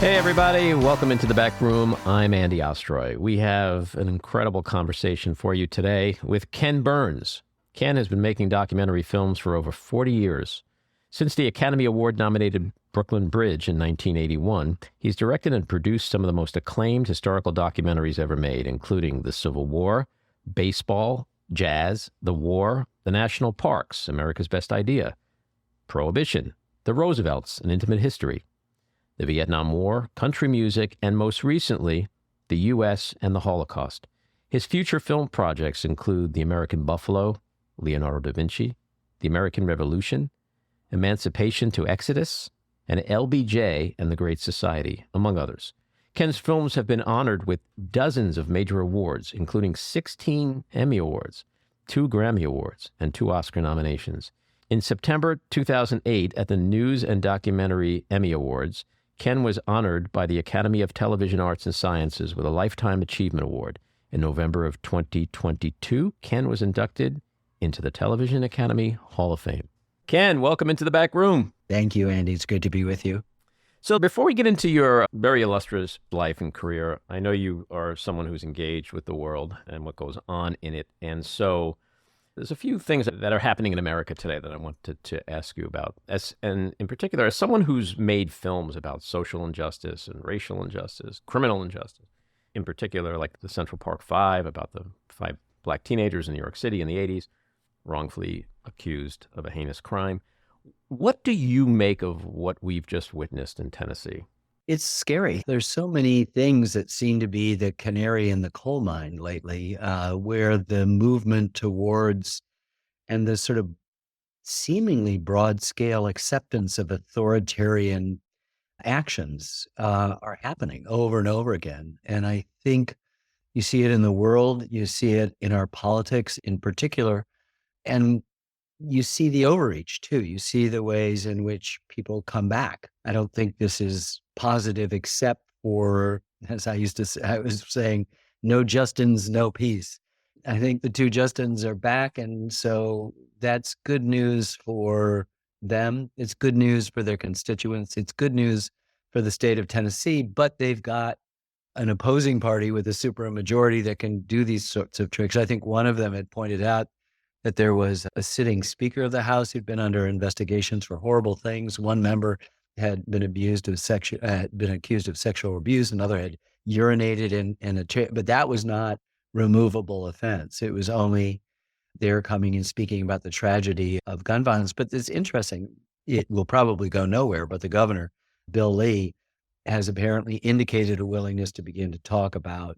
Hey, everybody. Welcome into the back room. I'm Andy Ostroy. We have an incredible conversation for you today with Ken Burns. Ken has been making documentary films for over 40 years. Since the Academy Award nominated Brooklyn Bridge in 1981, he's directed and produced some of the most acclaimed historical documentaries ever made, including the Civil War, baseball, jazz, the war, the national parks, America's Best Idea, Prohibition, the Roosevelts, An Intimate History, the Vietnam War, country music, and most recently, the U.S. and the Holocaust. His future film projects include The American Buffalo, Leonardo da Vinci, The American Revolution, Emancipation to Exodus, and LBJ and the Great Society, among others. Ken's films have been honored with dozens of major awards, including 16 Emmy Awards, 2 Grammy Awards, and 2 Oscar nominations. In September 2008, at the News and Documentary Emmy Awards, Ken was honored by the Academy of Television Arts and Sciences with a Lifetime Achievement Award. In November of 2022, Ken was inducted into the Television Academy Hall of Fame. Ken, welcome into the back room. Thank you, Andy. It's good to be with you. So before we get into your very illustrious life and career, I know you are someone who's engaged with the world and what goes on in it. And so there's a few things that are happening in America today that I wanted to ask you about. And in particular, as someone who's made films about social injustice and racial injustice, criminal injustice, in particular, like the Central Park Five, about the 5 black teenagers in New York City in the 80s, wrongfully accused of a heinous crime. What do you make of what we've just witnessed in Tennessee? It's scary. There's so many things that seem to be the canary in the coal mine lately, where the movement towards and the sort of seemingly broad scale acceptance of authoritarian actions are happening over and over again. And I think you see it in the world, you see it in our politics in particular, and you see the overreach too. You see the ways in which people come back. I don't think this is positive, except for, as I used to say, I was saying, no Justins, no peace. I think the 2 Justins are back. And so that's good news for them. It's good news for their constituents. It's good news for the state of Tennessee, but they've got an opposing party with a supermajority that can do these sorts of tricks. I think one of them had pointed out that there was a sitting Speaker of the House who'd been under investigations for horrible things. One member had been accused of sexual abuse. Another had urinated in a chair, but that was not removable offense. It was only their coming and speaking about the tragedy of gun violence. But it's interesting. It will probably go nowhere, but the governor, Bill Lee, has apparently indicated a willingness to begin to talk about.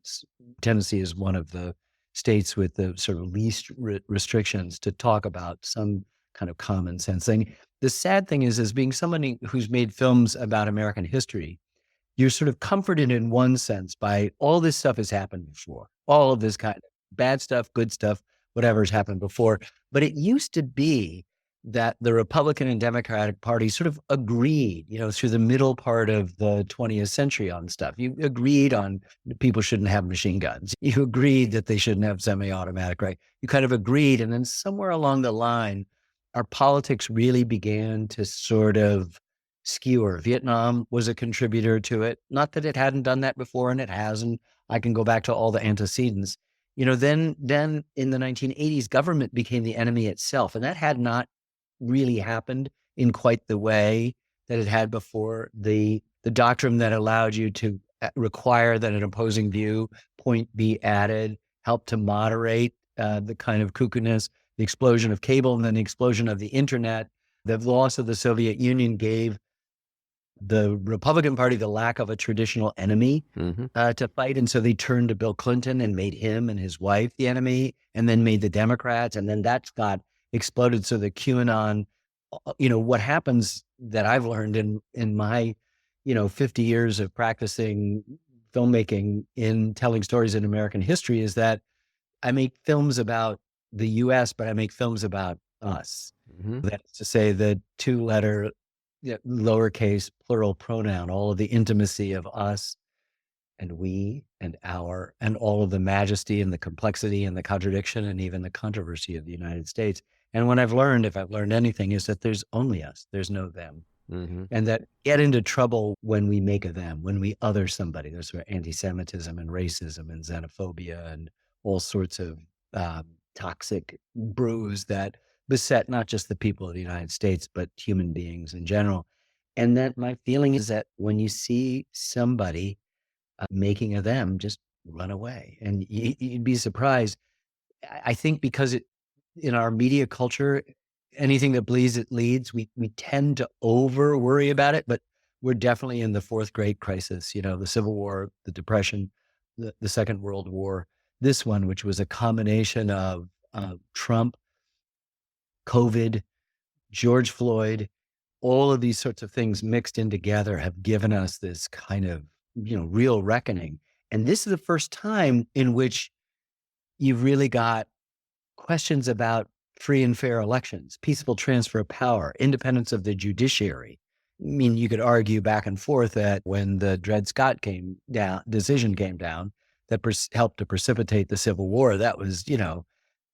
Tennessee is one of the states with the sort of least restrictions to talk about some kind of common sense thing. The sad thing is being somebody who's made films about American history, you're sort of comforted in one sense by all this stuff has happened before. All of this kind of bad stuff, good stuff, whatever's happened before. But it used to be that the Republican and Democratic Party sort of agreed, through the middle part of the 20th century on stuff. You agreed on people shouldn't have machine guns. You agreed that they shouldn't have semi-automatic, right? You kind of agreed. And then somewhere along the line, our politics really began to sort of skewer. Vietnam was a contributor to it. Not that it hadn't done that before, and it hasn't. I can go back to all the antecedents. Then in the 1980s, government became the enemy itself. And that had not really happened in quite the way that it had before. The doctrine that allowed you to require that an opposing viewpoint be added helped to moderate the kind of cuckoo-ness, the explosion of cable, and then the explosion of the internet. The loss of the Soviet Union gave the Republican Party the lack of a traditional enemy to fight. And so they turned to Bill Clinton and made him and his wife the enemy, and then made the Democrats. And then that's got exploded. So the QAnon, what happens that I've learned in my, 50 years of practicing filmmaking in telling stories in American history is that I make films about the US, but I make films about us. That's to say the 2-letter, lowercase plural pronoun, all of the intimacy of us and we and our, and all of the majesty and the complexity and the contradiction and even the controversy of the United States. And what I've learned, if I've learned anything, is that there's only us. There's no them. Hmm. and that get into trouble when we make a them, when we other somebody. There's where anti-Semitism and racism and xenophobia and all sorts of toxic brews that beset not just the people of the United States, but human beings in general. And that my feeling is that when you see somebody making a them, just run away. And you'd be surprised. I think because in our media culture, anything that bleeds, it leads. We tend to over worry about it, but we're definitely in the fourth great crisis, the Civil War, the Depression, the Second World War, this one, which was a combination of Trump, COVID, George Floyd, all of these sorts of things mixed in together have given us this kind of, real reckoning. And this is the first time in which you've really got questions about free and fair elections, peaceful transfer of power, independence of the judiciary. I mean, you could argue back and forth that when the Dred Scott decision came down, that helped to precipitate the Civil War, that was,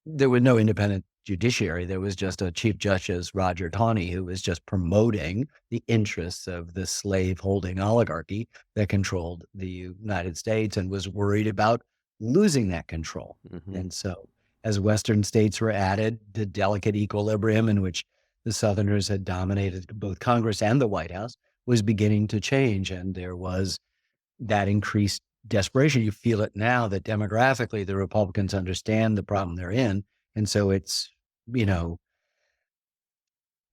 there was no independent judiciary. There was just a Chief Justice, Roger Taney, who was just promoting the interests of the slave-holding oligarchy that controlled the United States and was worried about losing that control. Hmm. And so as Western states were added, the delicate equilibrium in which the Southerners had dominated both Congress and the White House was beginning to change. And there was that increased desperation. You feel it now that demographically the Republicans understand the problem they're in. And so it's,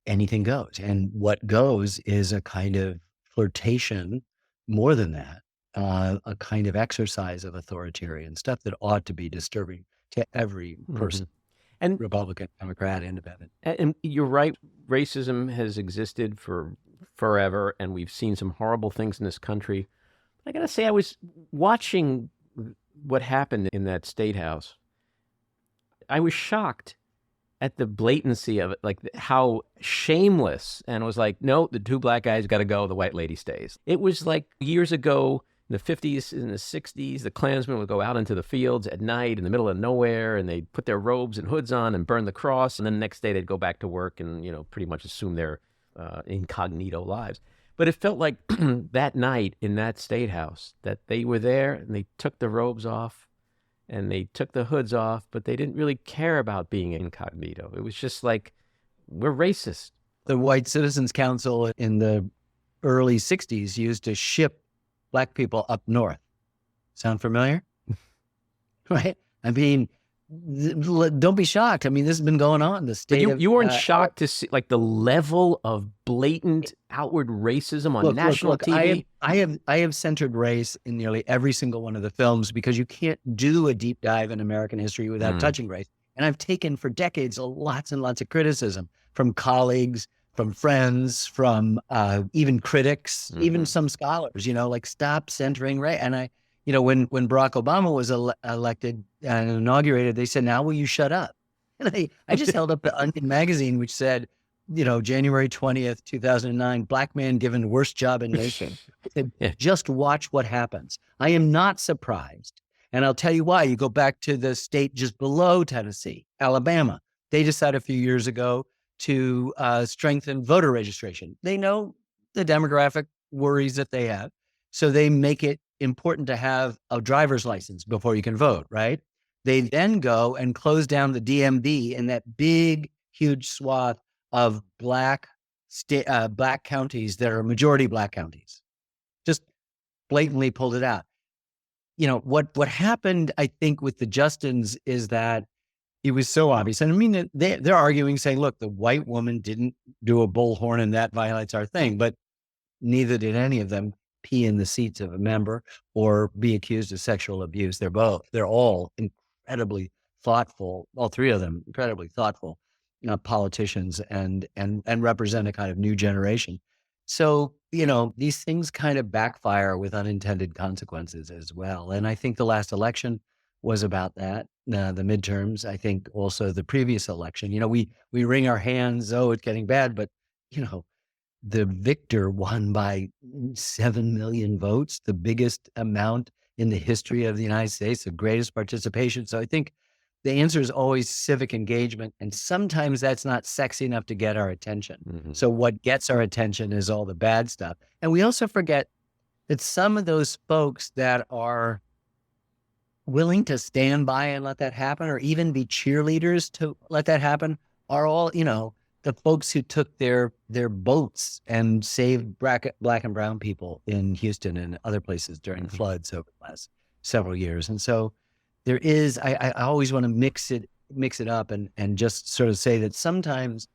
anything goes. And what goes is a kind of flirtation, more than that, a kind of exercise of authoritarian stuff that ought to be disturbing to every Hmm. person, And Republican, Democrat, Independent. and you're right. Racism has existed for forever, and we've seen some horrible things in this country. I gotta say, I was watching what happened in that state house. I was shocked at the blatancy of it, like how shameless. And it was like, no, the two black guys got to go. The white lady stays. It was like years ago in the 50s and the 60s, the Klansmen would go out into the fields at night in the middle of nowhere, and they'd put their robes and hoods on and burn the cross. And then the next day they'd go back to work and, pretty much assume their incognito lives. But it felt like that night in that state house that they were there and they took the robes off and they took the hoods off, but they didn't really care about being incognito. It was just like, we're racist. The White Citizens Council in the early 60s used to ship black people up north. Sound familiar? Right? I mean, don't be shocked. I mean, this has been going on. The But state of you weren't shocked to see like the level of blatant outward racism on national TV? I have centered race in nearly every single one of the films because you can't do a deep dive in American history without touching race. And I've taken for decades lots and lots of criticism from colleagues, from friends, from even critics, even some scholars, like stop centering race. And when Barack Obama was elected and inaugurated, they said, now will you shut up? And I just held up the Onion magazine, which said, January 20th, 2009, black man given worst job in nation. Said, just watch what happens. I am not surprised. And I'll tell you why. You go back to the state just below Tennessee, Alabama. They decided a few years ago to strengthen voter registration. They know the demographic worries that they have. So they make it important to have a driver's license before you can vote, right? They then go and close down the DMV in that big, huge swath of black counties that are majority black counties. Just blatantly pulled it out. What happened, I think, with the Justins is that it was so obvious. And I mean, they're arguing, saying, look, the white woman didn't do a bullhorn and that violates our thing. But neither did any of them pee in the seats of a member or be accused of sexual abuse. They're all incredibly thoughtful, all three of them, incredibly thoughtful politicians and represent a kind of new generation. So, these things kind of backfire with unintended consequences as well. And I think the last election was about that. The midterms, I think also the previous election, we wring our hands, oh, it's getting bad, but, the victor won by 7 million votes, the biggest amount in the history of the United States, the greatest participation. So I think the answer is always civic engagement. And sometimes that's not sexy enough to get our attention. Mm-hmm. So what gets our attention is all the bad stuff. And we also forget that some of those folks that are willing to stand by and let that happen, or even be cheerleaders to let that happen, are all, the folks who took their boats and saved black and brown people in Houston and other places during floods over the last several years. And so there is, I always want to mix it up and just sort of say that sometimes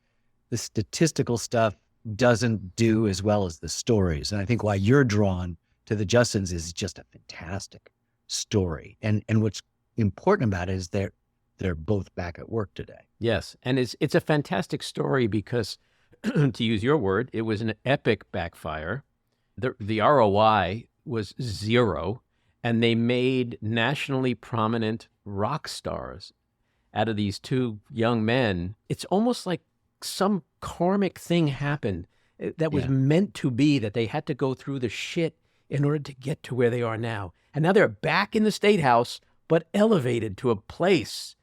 the statistical stuff doesn't do as well as the stories. And I think why you're drawn to the Justins is just a fantastic story. And what's important about it is they're both back at work today. Yes. And it's a fantastic story because, to use your word, it was an epic backfire. The ROI was zero, and they made nationally prominent rock stars out of these two young men. It's almost like some karmic thing happened that was meant to be, that they had to go through the shit in order to get to where they are now. And now they're back in the State House, but elevated to a place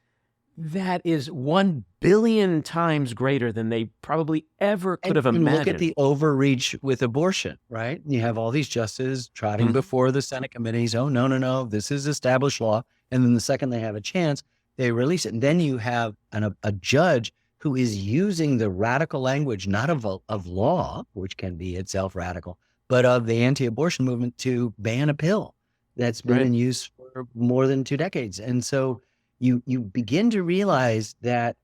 that is 1 billion times greater than they probably ever could have imagined. Look at the overreach with abortion, right? You have all these justices trotting before the Senate committees. Oh, no, this is established law. And then the second they have a chance, they release it. And then you have a judge who is using the radical language, not of law, which can be itself radical, but of the anti-abortion movement to ban a pill that's been in use for more than 2 decades. And so you begin to realize that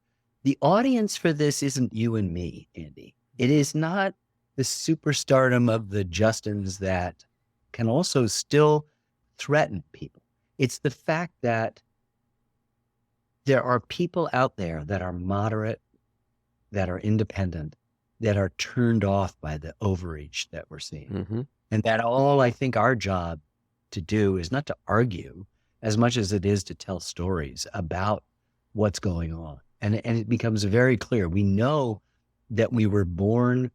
the audience for this isn't you and me, Andy. It is not the superstardom of the Justins that can also still threaten people. It's the fact that there are people out there that are moderate, that are independent, that are turned off by the overreach that we're seeing. And that all I think our job to do is not to argue as much as it is to tell stories about what's going on. And it becomes very clear. We know that we were born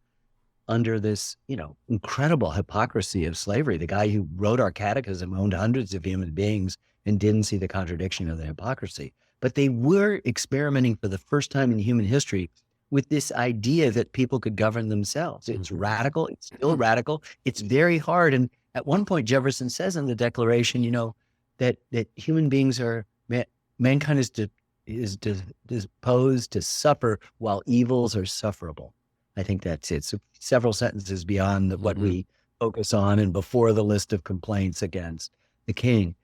under this, incredible hypocrisy of slavery. The guy who wrote our catechism owned hundreds of human beings and didn't see the contradiction of the hypocrisy. But they were experimenting for the first time in human history with this idea that people could govern themselves. It's radical. It's still radical. It's very hard. And at one point, Jefferson says in the Declaration, that human beings are, mankind is disposed to suffer while evils are sufferable. I think that's it. So several sentences beyond what we focus on and before the list of complaints against the king.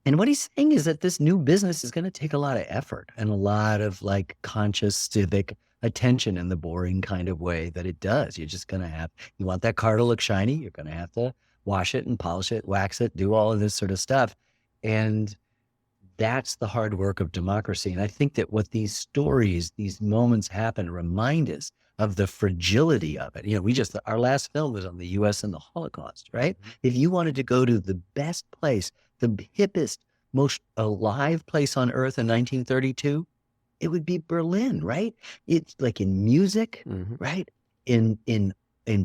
And what he's saying is that this new business is going to take a lot of effort and a lot of conscious civic attention in the boring kind of way that it does. You're just going to you want that car to look shiny. You're going to have to wash it and polish it, wax it, do all of this sort of stuff. And that's the hard work of democracy. And I think that what these stories, these moments happen, remind us of the fragility of it. Our last film was on the U.S. and the Holocaust, right? If you wanted to go to the best place, the hippest, most alive place on earth in 1932, it would be Berlin, right? It's like in music, right? In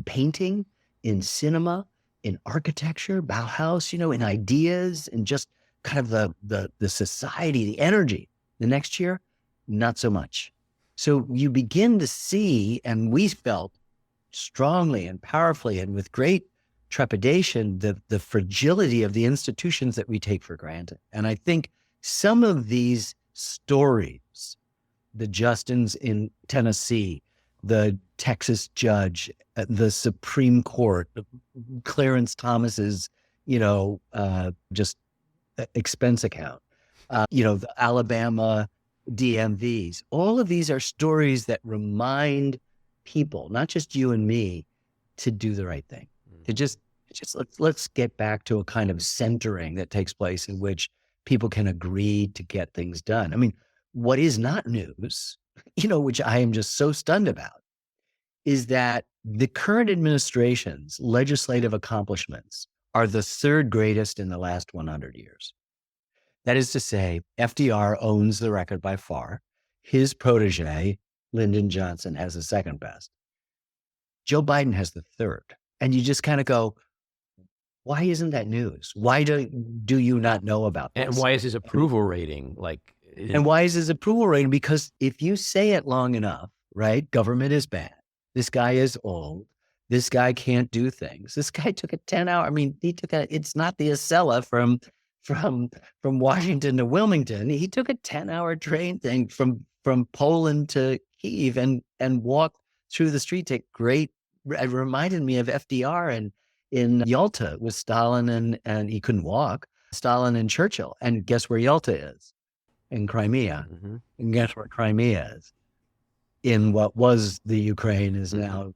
painting, in cinema, in architecture, Bauhaus, in ideas, and just kind of the society, the energy. The next year, not so much. So you begin to see, and we felt strongly and powerfully and with great trepidation, the fragility of the institutions that we take for granted. And I think some of these stories, the Justins in Tennessee, the Texas judge, the Supreme Court, Clarence Thomas's, just expense account, the Alabama DMVs. All of these are stories that remind people, not just you and me, to do the right thing. To just let's get back to a kind of centering that takes place in which people can agree to get things done. I mean, what is not news, which I am just so stunned about, is that the current administration's legislative accomplishments are the third greatest in the last 100 years. That is to say, FDR owns the record by far. His protege, Lyndon Johnson, has the second best. Joe Biden has the third. And you just kind of go, why isn't that news? Why do you not know about this? And why is his approval rating And why is his approval rating? Because if you say it long enough, right? Government is bad. This guy is old. This guy can't do things. This guy took a 10-hour. I mean, it's not the Acela from from Washington to Wilmington. He took a 10-hour train thing from Poland to Kyiv and walked through the street. It reminded me of FDR and in Yalta with Stalin and he couldn't walk. Stalin and Churchill. And guess where Yalta is? In Crimea. Mm-hmm. And guess where Crimea is? In what was the Ukraine is now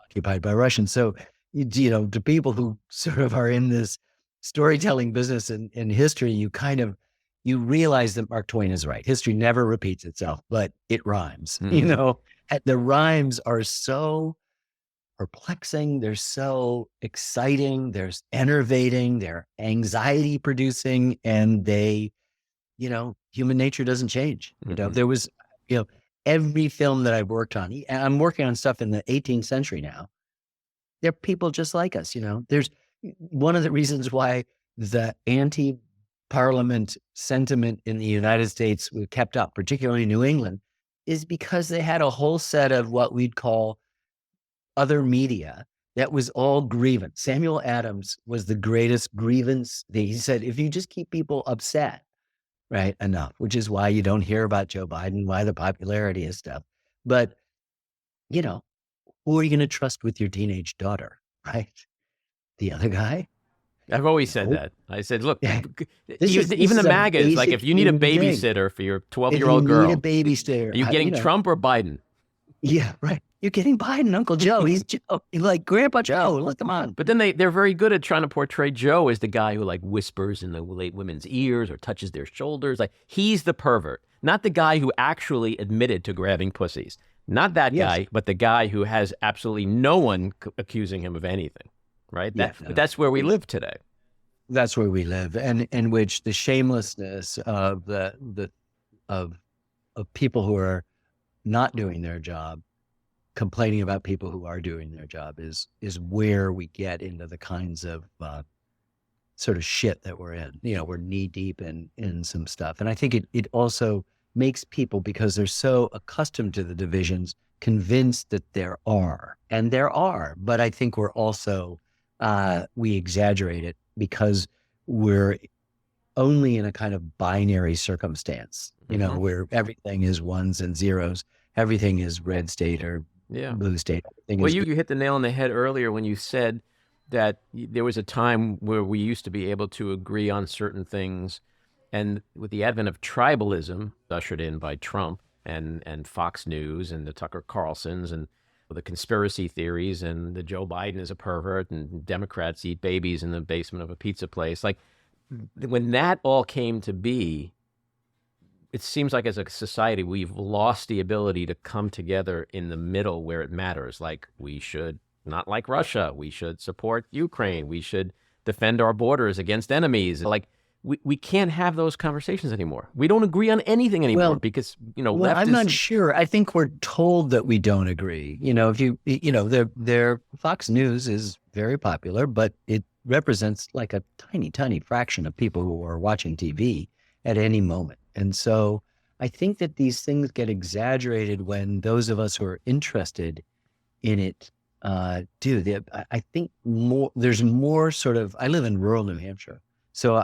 occupied by Russians. So, to people who sort of are in this storytelling business in history, you realize that Mark Twain is right. History never repeats itself, but it rhymes. The rhymes are so perplexing. They're so exciting. They're enervating. They're anxiety producing, and they, human nature doesn't change. There was, every film that I've worked on, and I'm working on stuff in the 18th century now. They're people just like us. There's one of the reasons why the anti-parliament sentiment in the United States was kept up, particularly in New England, is because they had a whole set of what we'd call other media that was all grievance. Samuel Adams was the greatest grievance. He said, if you just keep people upset, right, enough, which is why you don't hear about Joe Biden, why the popularity is stuff. But, who are you going to trust with your teenage daughter, right? The other guy? I've always said that. I said, look, This even the is a MAGAs, like if you need a basic human thing. babysitter for your 12-year-old If girl, you need a babysitter, are you getting Trump or Biden? Yeah, right. You're getting Biden, Uncle Joe. He's Joe. He's like Grandpa Joe. Look him on. But then they're very good at trying to portray Joe as the guy who like whispers in the late women's ears or touches their shoulders. Like he's the pervert, not the guy who actually admitted to grabbing pussies. Not that guy, but the guy who has absolutely no one accusing him of anything. Right? But that's where we live today. That's where we live, and in which the shamelessness of of people who are not doing their job, complaining about people who are doing their job is where we get into the kinds of sort of shit that we're in. We're knee deep in some stuff. And I think it also makes people, because they're so accustomed to the divisions, convinced that there are. And there are. But I think we're also, we exaggerate it because we're only in a kind of binary circumstance, where everything is ones and zeros. Everything is red state or blue state. Well, you hit the nail on the head earlier when you said that there was a time where we used to be able to agree on certain things. And with the advent of tribalism, ushered in by Trump and Fox News and the Tucker Carlsons and the conspiracy theories and the Joe Biden is a pervert and Democrats eat babies in the basement of a pizza place. Like when that all came to be, it seems like as a society, we've lost the ability to come together in the middle where it matters. Like we should not like Russia. We should support Ukraine. We should defend our borders against enemies. Like we can't have those conversations anymore. We don't agree on anything anymore because, I'm not sure. I think we're told that we don't agree. If their Fox News is very popular, but it represents like a tiny, tiny fraction of people who are watching TV at any moment. And so I think that these things get exaggerated when those of us who are interested in it do. I think there's more sort of, I live in rural New Hampshire. So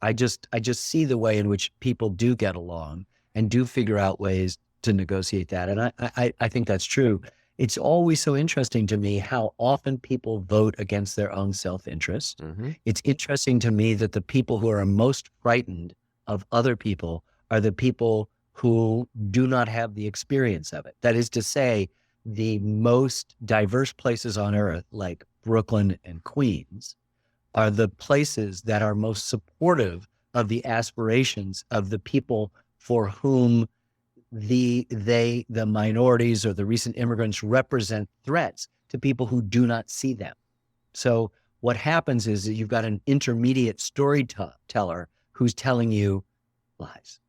I just see the way in which people do get along and do figure out ways to negotiate that. And I think that's true. It's always so interesting to me how often people vote against their own self-interest. Mm-hmm. It's interesting to me that the people who are most frightened of other people are the people who do not have the experience of it. That is to say, the most diverse places on earth, like Brooklyn and Queens, are the places that are most supportive of the aspirations of the people for whom the minorities or the recent immigrants represent threats to people who do not see them. So what happens is that you've got an intermediate storyteller who's telling you lies,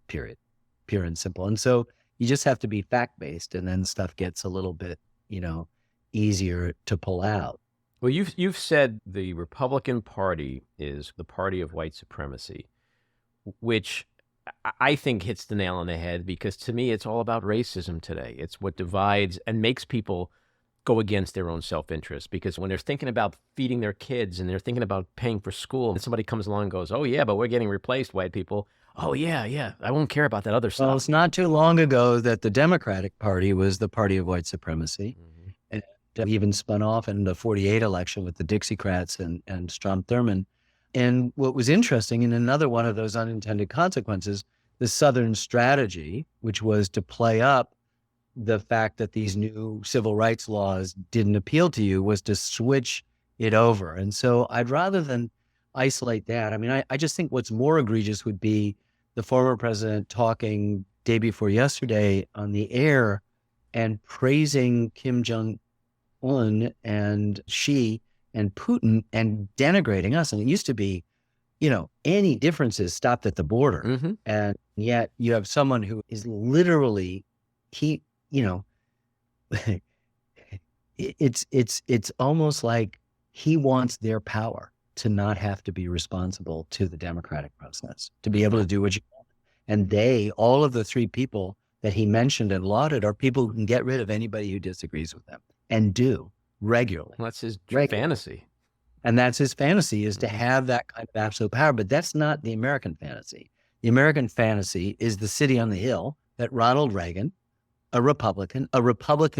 period, pure and simple. And so you just have to be fact-based, and then stuff gets a little bit, easier to pull out. Well, you've said the Republican Party is the party of white supremacy, which I think hits the nail on the head, because to me, it's all about racism today. It's what divides and makes people go against their own self-interest, because when they're thinking about feeding their kids and they're thinking about paying for school, and somebody comes along and goes, oh yeah, but we're getting replaced, white people. Oh yeah, yeah, I won't care about that other Well, stuff. it's not too long ago that the Democratic Party was the party of white supremacy. Mhm. And even spun off in the 48 election with the Dixiecrats and Strom Thurmond. And what was interesting, in another one of those unintended consequences, the Southern strategy, which was to play up the fact that these new civil rights laws didn't appeal to you, was to switch it over. And so I'd rather than isolate that, I mean, I just think what's more egregious would be the former president talking day before yesterday on the air and praising Kim Jong Un and Xi and Putin and denigrating us. And it used to be, any differences stopped at the border. Mm-hmm. And yet you have someone who is literally, he, you know, it's almost like he wants their power to not have to be responsible to the democratic process, to be able to do what you want. And all of the three people that he mentioned and lauded, are people who can get rid of anybody who disagrees with them, and do regularly. Well, that's his Regularly. fantasy. And that's his fantasy, is to Mhm. have that kind of absolute power. But that's not the American fantasy. The American fantasy is the city on the hill that Ronald Reagan, a Republican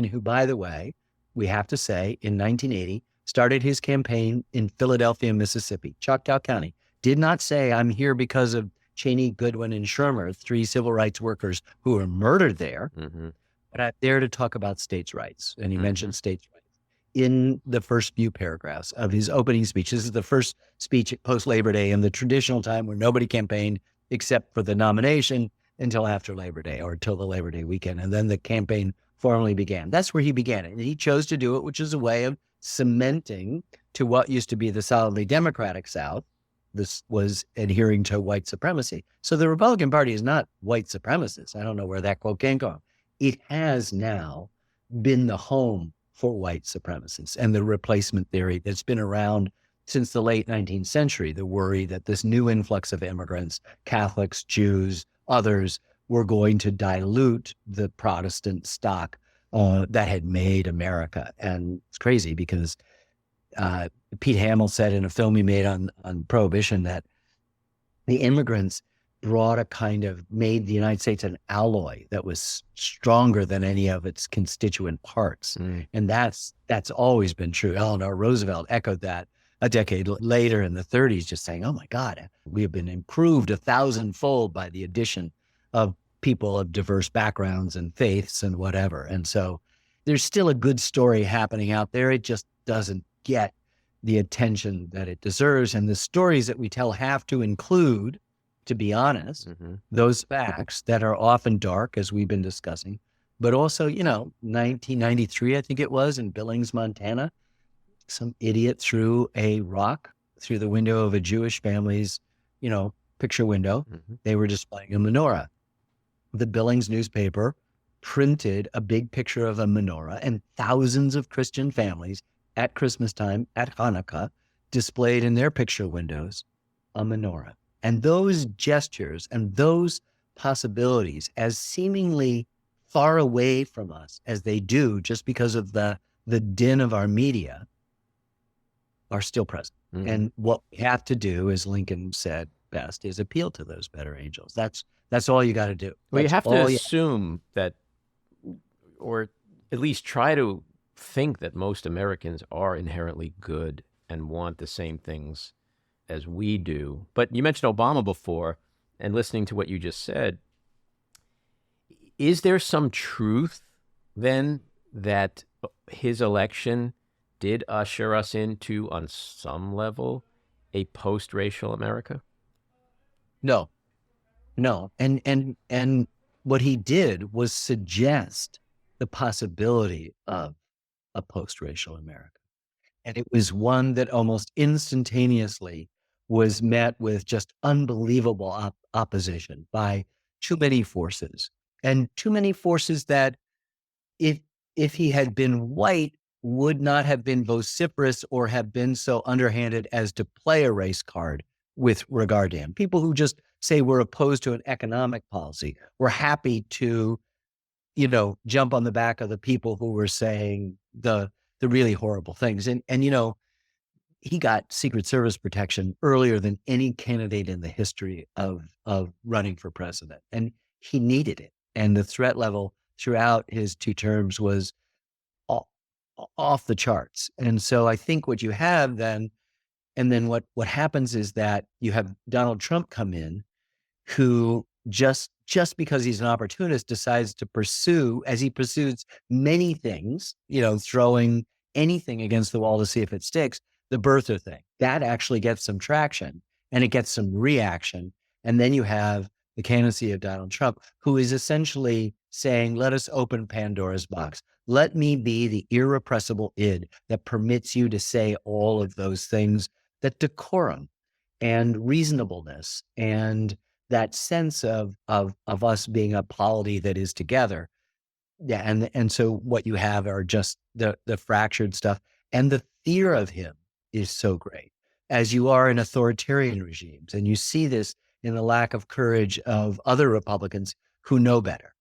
who, by the way, we have to say, in 1980, started his campaign in Philadelphia, Mississippi, Choctaw County. Did not say, I'm here because of Cheney, Goodwin, and Shermer, three civil rights workers who were murdered there. Mm-hmm. But I'm there to talk about states' rights. And he Mm-hmm. mentioned states' rights in the first few paragraphs of his opening speech. This is the first speech post Labor Day, in the traditional time where nobody campaigned except for the nomination until after Labor Day, or until the Labor Day weekend. And then the campaign formally began. That's where he began it. And he chose to do it, which is a way of cementing to what used to be the solidly Democratic South. This was adhering to white supremacy. So the Republican Party is not white supremacist. I don't know where that quote came from. It has now been the home for white supremacists and the replacement theory that's been around since the late 19th century. The worry that this new influx of immigrants, Catholics, Jews, others, were going to dilute the Protestant stock that had made America. And it's crazy because Pete Hamill said in a film he made on Prohibition that the immigrants made the United States an alloy that was stronger than any of its constituent parts. Mm. And that's always been true. Eleanor Roosevelt echoed that a decade later in the 30s, just saying, oh my God, we have been improved 1,000-fold by the addition of people of diverse backgrounds and faiths and whatever. And so there's still a good story happening out there. It just doesn't get the attention that it deserves. And the stories that we tell have to include, to be honest, Mm-hmm. those facts that are often dark, as we've been discussing, but also, 1993, I think it was, in Billings, Montana, some idiot threw a rock through the window of a Jewish family's, picture window. Mm-hmm. They were displaying a menorah. The Billings newspaper printed a big picture of a menorah, and thousands of Christian families at Christmas time, at Hanukkah, displayed in their picture windows a menorah. And those gestures and those possibilities, as seemingly far away from us as they do just because of the din of our media, are still present. Mm-hmm. And what we have to do, as Lincoln said best, is appeal to those better angels. That's all you got to do. Well, you That's have to all assume that, or at least try to think that most Americans are inherently good and want the same things as we do. But you mentioned Obama before, and listening to what you just said, is there some truth then that his election did usher us into, on some level, a post-racial America? No. And what he did was suggest the possibility of a post-racial America. And it was one that almost instantaneously was met with just unbelievable opposition by too many forces, and too many forces that, if he had been white, would not have been vociferous or have been so underhanded as to play a race card with regard to him. People who just say we're opposed to an economic policy. We're happy to, jump on the back of the people who were saying the really horrible things. And he got Secret Service protection earlier than any candidate in the history of running for president. And he needed it. And the threat level throughout his 2 terms was off, off the charts. And so I think what you have then, and then what happens is that you have Donald Trump come in, who just because he's an opportunist decides to pursue, as he pursues many things, throwing anything against the wall to see if it sticks, the birther thing. That actually gets some traction and it gets some reaction. And then you have the candidacy of Donald Trump, who is essentially saying, let us open Pandora's box. Let me be the irrepressible id that permits you to say all of those things, that decorum and reasonableness and that sense of us being a polity that is together. Yeah. And so what you have are just the fractured stuff, and the fear of him is so great, as you are in authoritarian regimes. And you see this in the lack of courage of other Republicans who know better.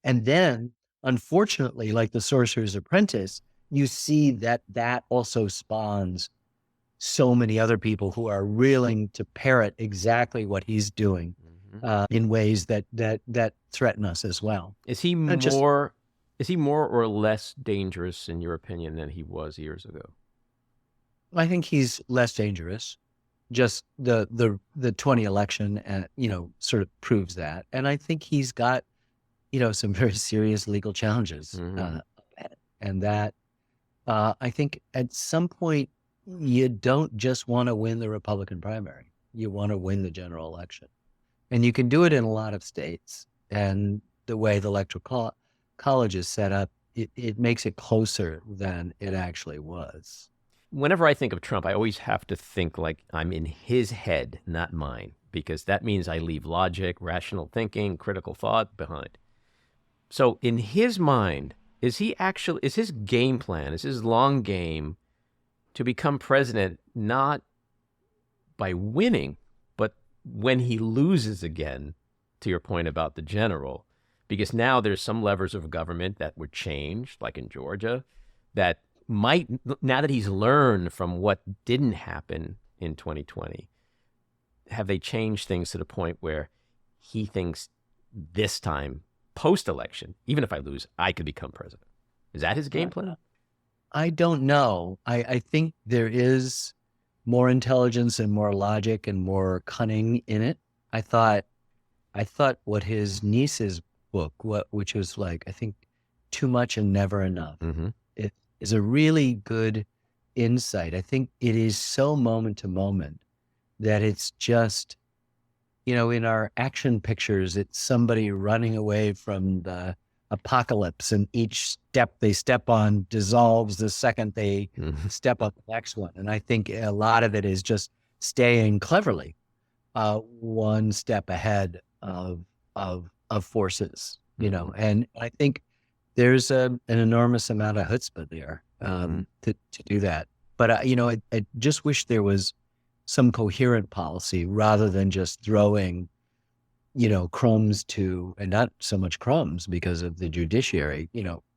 And then, unfortunately, like the Sorcerer's Apprentice, you see that also spawns so many other people who are willing to parrot exactly what he's doing in ways that threaten us as well. Is he more or less dangerous, in your opinion, than he was years ago? I think he's less dangerous. Just the 20 election, sort of proves that. And I think he's got, some very serious legal challenges, and that I think at some point you don't just want to win the Republican primary. You want to win the general election, and you can do it in a lot of states. And the way the electoral college is set up, it makes it closer than it actually was. Whenever I think of Trump, I always have to think like I'm in his head, not mine, because that means I leave logic, rational thinking, critical thought behind. So in his mind, is his game plan, is his long game to become president not by winning, but when he loses again, to your point about the general, because now there's some levers of government that were changed, like in Georgia, that might, now that he's learned from what didn't happen in 2020, have they changed things to the point where he thinks this time, post-election, even if I lose, I could become president? Is that his game plan? I don't know. I think there is more intelligence and more logic and more cunning in it. I thought what his niece's book, which was like, I think, Too Much and Never Enough, it is a really good insight. I think it is so moment to moment that it's just, in our action pictures, it's somebody running away from the apocalypse, and each step they step on dissolves the second they step on the next one. And I think a lot of it is just staying cleverly one step ahead of forces, and I think there's an enormous amount of chutzpah there to do that. But I just wish there was some coherent policy rather than just throwing crumbs to, and not so much crumbs because of the judiciary,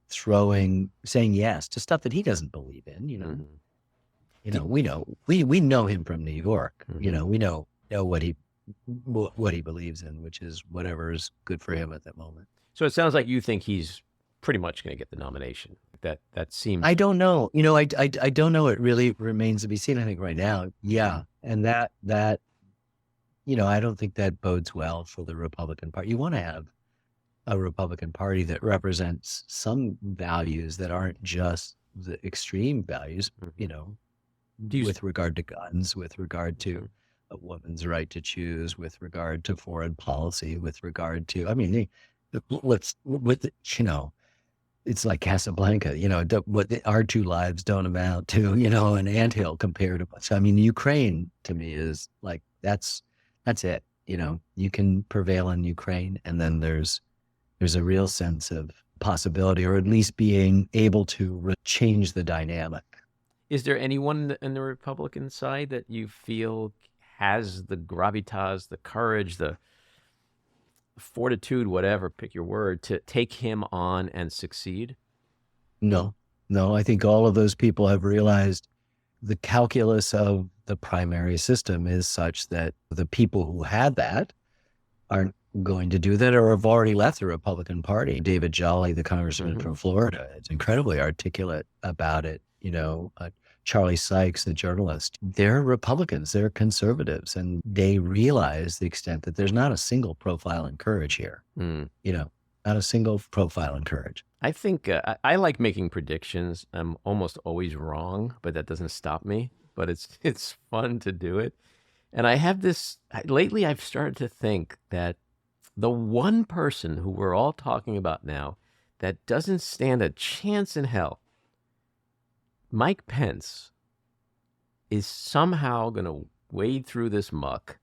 saying yes to stuff that he doesn't believe in. We know him from New York. We know what he believes in, which is whatever is good for him at that moment. So it sounds like you think he's pretty much going to get the nomination. That seems. I don't know. I don't know. It really remains to be seen. I think right now, yeah, and that I don't think that bodes well for the Republican Party. You want to have a Republican Party that represents some values that aren't just the extreme values, with regard to guns, with regard to a woman's right to choose, with regard to foreign policy, with regard to, it's like Casablanca, what our 2 lives don't amount to, an anthill compared to us. Ukraine to me is like, that's it. You can prevail in Ukraine, and then there's a real sense of possibility, or at least being able to change the dynamic. Is there anyone in the Republican side that you feel has the gravitas, the courage, the fortitude, whatever, pick your word, to take him on and succeed? No, no, I think all of those people have realized the calculus of the primary system is such that the people who had that aren't going to do that or have already left the Republican Party. David Jolly, the congressman from Florida, is incredibly articulate about it. Charlie Sykes, the journalist, they're Republicans, they're conservatives, and they realize the extent that there's not a single profile in courage here. Not a single profile in courage. I think I like making predictions. I'm almost always wrong, but that doesn't stop me. But it's fun to do it. And I have this, lately I've started to think that the one person who we're all talking about now that doesn't stand a chance in hell, Mike Pence, is somehow going to wade through this muck.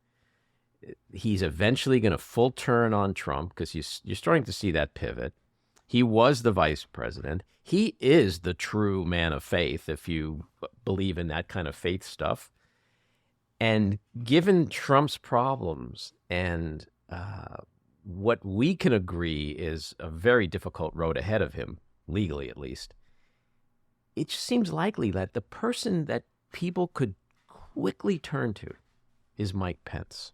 He's eventually going to full turn on Trump because you're starting to see that pivot. He was the vice president. He is the true man of faith, if you believe in that kind of faith stuff. And given Trump's problems and what we can agree is a very difficult road ahead of him, legally at least, it just seems likely that the person that people could quickly turn to is Mike Pence.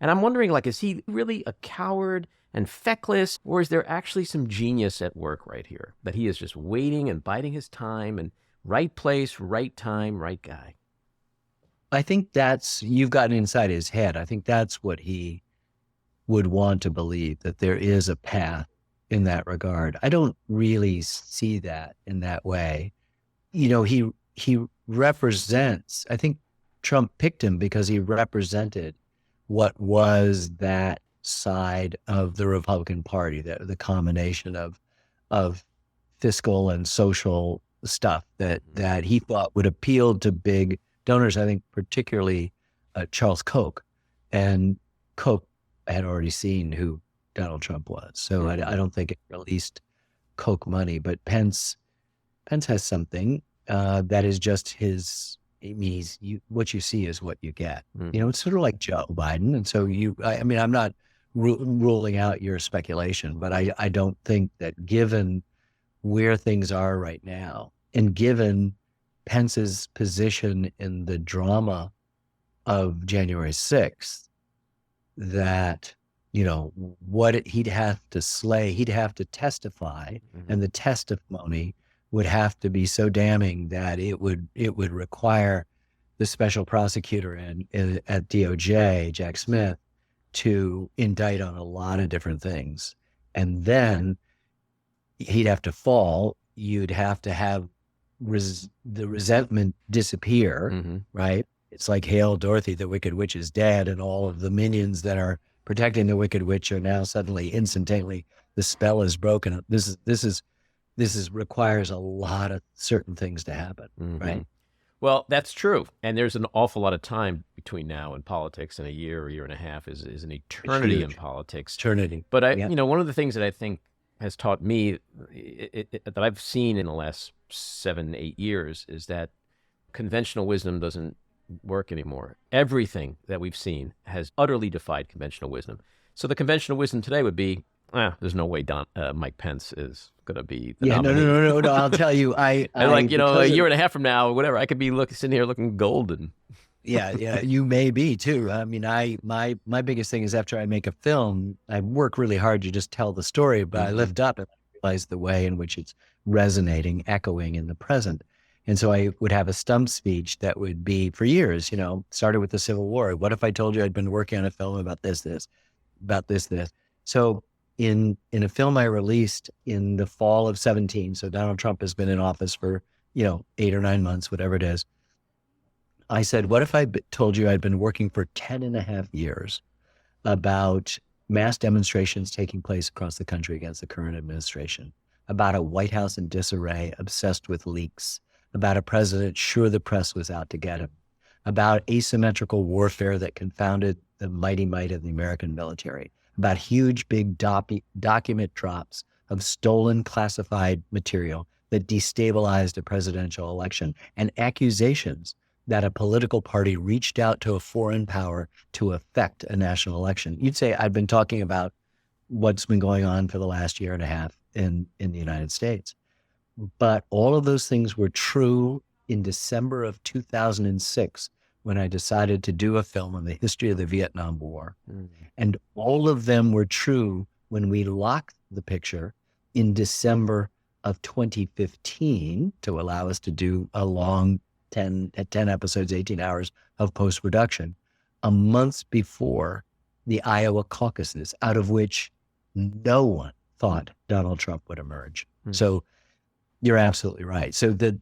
And I'm wondering, is he really a coward and feckless, or is there actually some genius at work right here, that he is just waiting and biding his time and right place, right time, right guy? I think you've gotten inside his head. I think that's what he would want to believe, that there is a path in that regard. I don't really see that in that way. He represents, I think Trump picked him because he represented what was that side of the Republican Party, the combination of fiscal and social stuff that he thought would appeal to big donors. I think particularly Charles Koch, and Koch had already seen who Donald Trump was, so I don't think it released Koch money. But Pence has something that is just his. It means what you see is what you get. It's sort of like Joe Biden, and so I'm not ruling out your speculation, but I don't think that, given where things are right now, and given Pence's position in the drama of January 6th, that, what he'd have to slay, he'd have to testify, and the testimony would have to be so damning that it would require the special prosecutor at DOJ, Jack Smith, to indict on a lot of different things. And then he'd have to fall. You'd have to have the resentment disappear, right? It's like Hail Dorothy, the Wicked Witch is dead, and all of the minions that are protecting the Wicked Witch are now suddenly, instantaneously, the spell is broken. This requires a lot of certain things to happen, right? Well, that's true. And there's an awful lot of time between now and politics, and a year and a half is an eternity in politics. Eternity. But one of the things that I think has taught me, that I've seen in the last 7-8 years, is that conventional wisdom doesn't work anymore. Everything that we've seen has utterly defied conventional wisdom. So the conventional wisdom today would be, there's no way Mike Pence is going to be the nominee. No. I'll tell you, a year and a half from now, or whatever, I could be sitting here looking golden. Yeah, you may be too. I mean, my biggest thing is, after I make a film, I work really hard to just tell the story, but I lift up and realize the way in which it's resonating, echoing in the present. And so I would have a stump speech that would be, for years, started with the Civil War. What if I told you I'd been working on a film about this, about this. So in a film I released in the fall of 2017, so Donald Trump has been in office for, 8 or 9 months, whatever it is. I said, what if I told you I'd been working for 10.5 years about mass demonstrations taking place across the country against the current administration, about a White House in disarray, obsessed with leaks, about a president sure the press was out to get him, about asymmetrical warfare that confounded the mighty might of the American military, about huge, big document drops of stolen classified material that destabilized a presidential election, and accusations that a political party reached out to a foreign power to affect a national election. You'd say I've been talking about what's been going on for the last year and a half in the United States. But all of those things were true in December of 2006 when I decided to do a film on the history of the Vietnam War. And all of them were true when we locked the picture in December of 2015 to allow us to do a long 10 episodes, 18 hours of post-production, a month before the Iowa caucuses, out of which no one thought Donald Trump would emerge. So you're absolutely right. So the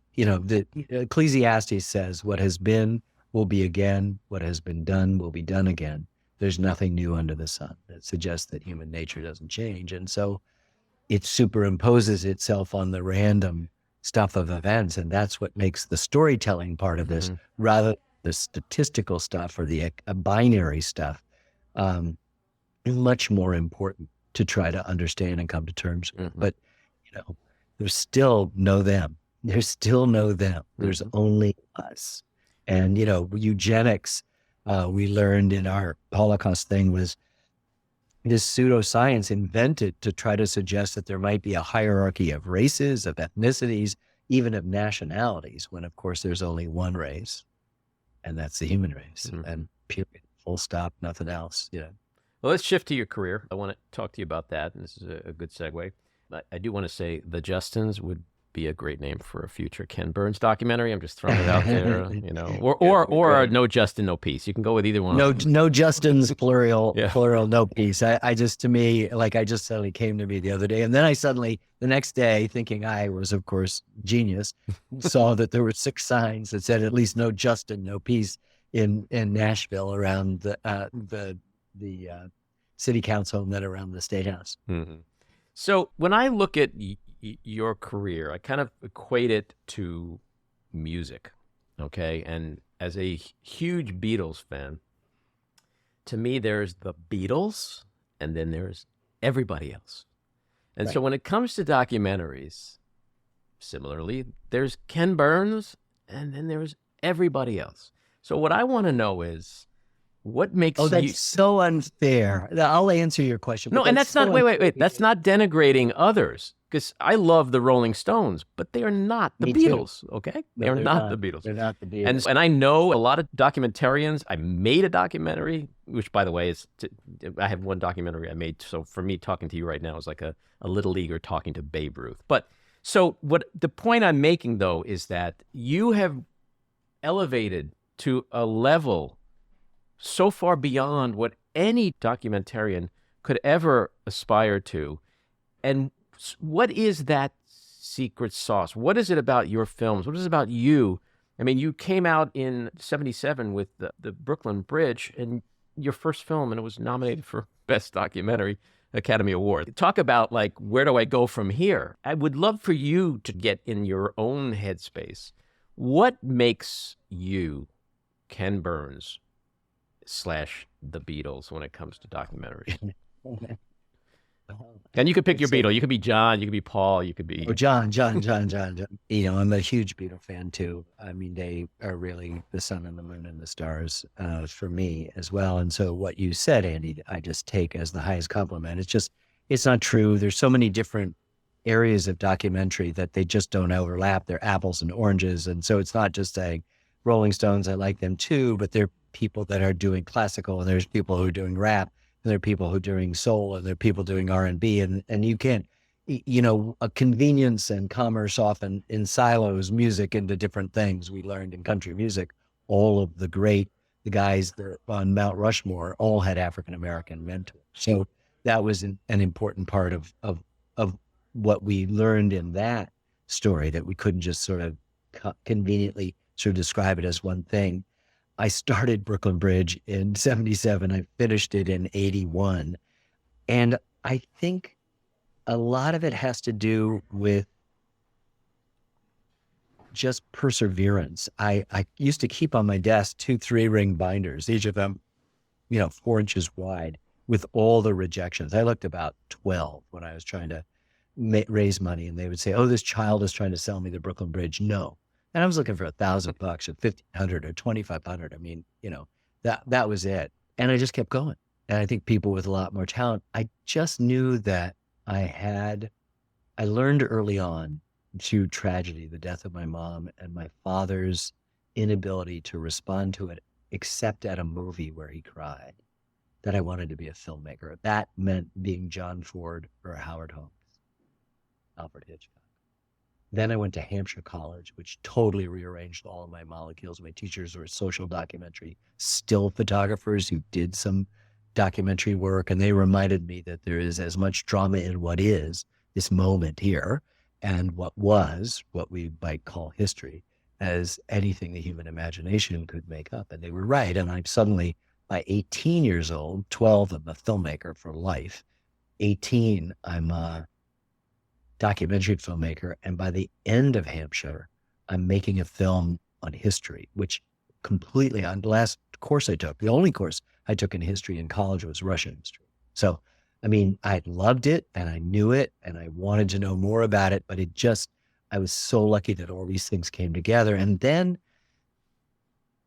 Ecclesiastes says, what has been will be again, what has been done will be done again. There's nothing new under the sun. That suggests that human nature doesn't change. And so it superimposes itself on the random stuff of events. And that's what makes the storytelling part of this, rather than the statistical stuff or the binary stuff, much more important to try to understand and come to terms with. But, there's still no them. There's still no them. There's only us. And, eugenics, we learned in our Holocaust thing, was this pseudoscience invented to try to suggest that there might be a hierarchy of races, of ethnicities, even of nationalities, when of course there's only one race, and that's the human race. And period, full stop, nothing else. Well, let's shift to your career. I want to talk to you about that, and this is a good segue. I do want to say The Justins would be a great name for a future Ken Burns documentary. I'm just throwing it out there, or No Justin, No Peace. You can go with either one. No Justins, plural, no peace. I just, to me, I just suddenly came to me the other day. And then I suddenly, the next day, thinking I was, of course, genius, saw that there were 6 signs that said at least No Justin, No Peace in Nashville around the city council and then around the state house. So when I look at your career, I kind of equate it to music, okay? And as a huge Beatles fan, to me, there's the Beatles, and then there's everybody else. And so when it comes to documentaries, similarly, there's Ken Burns, and then there's everybody else. So what I want to know is, what makes you... that's so unfair. I'll answer your question. No, and that's not... Wait. That's not denigrating others, because I love the Rolling Stones, but they are not the Beatles, okay? They're not the Beatles. They're not the Beatles. And I know a lot of documentarians. I made a documentary, which, by the way, I have one documentary I made. So for me, talking to you right now is like a little leaguer talking to Babe Ruth. But so the point I'm making, though, is that you have elevated to a level so far beyond what any documentarian could ever aspire to. And what is that secret sauce? What is it about your films? What is it about you? I mean, you came out in 1977 with the Brooklyn Bridge, and your first film, and it was nominated for Best Documentary Academy Award. Talk about, where do I go from here? I would love for you to get in your own headspace. What makes you Ken Burns / the Beatles when it comes to documentaries? And you could pick your Beatle. You could be John. You could be Paul. You could be... John. I'm a huge Beatle fan, too. I mean, they are really the sun and the moon and the stars for me as well. And so what you said, Andy, I just take as the highest compliment. It's not true. There's so many different areas of documentary that they just don't overlap. They're apples and oranges. And so it's not just saying Rolling Stones, I like them too, but they're people that are doing classical, and there's people who are doing rap, and there are people who are doing soul, and there are people doing R&B, and you can't, a convenience and commerce often in silos music into different things. We learned in country music, all of the guys that on Mount Rushmore all had African-American mentors. So that was an important part of what we learned in that story, that we couldn't just sort of conveniently sort of describe it as one thing. I started Brooklyn Bridge in 1977. I finished it in 1981. And I think a lot of it has to do with just perseverance. I used to keep on my desk 2 3-ring binders, each of them, 4 inches wide, with all the rejections. I looked about 12 when I was trying to raise money, and they would say, oh, this child is trying to sell me the Brooklyn Bridge. No, And I was looking for $1,000 or 1,500 or 2,500. I mean, that was it. And I just kept going. And I think people with a lot more talent, I just knew that I learned early on through tragedy, the death of my mom and my father's inability to respond to it, except at a movie where he cried, that I wanted to be a filmmaker. That meant being John Ford or Howard Hawks, Alfred Hitchcock. Then I went to Hampshire College, which totally rearranged all of my molecules. My teachers were social documentary still photographers who did some documentary work. And they reminded me that there is as much drama in what is this moment here and what was, what we might call history, as anything the human imagination could make up. And they were right. And I'm suddenly, by 18 years old, 12, I'm a filmmaker for life. 18, I'm a documentary filmmaker. And by the end of Hampshire, I'm making a film on history, which completely, on the last course I took, the only course I took in history in college was Russian history. So, I mean, I loved it and I knew it and I wanted to know more about it, but I was so lucky that all these things came together. And then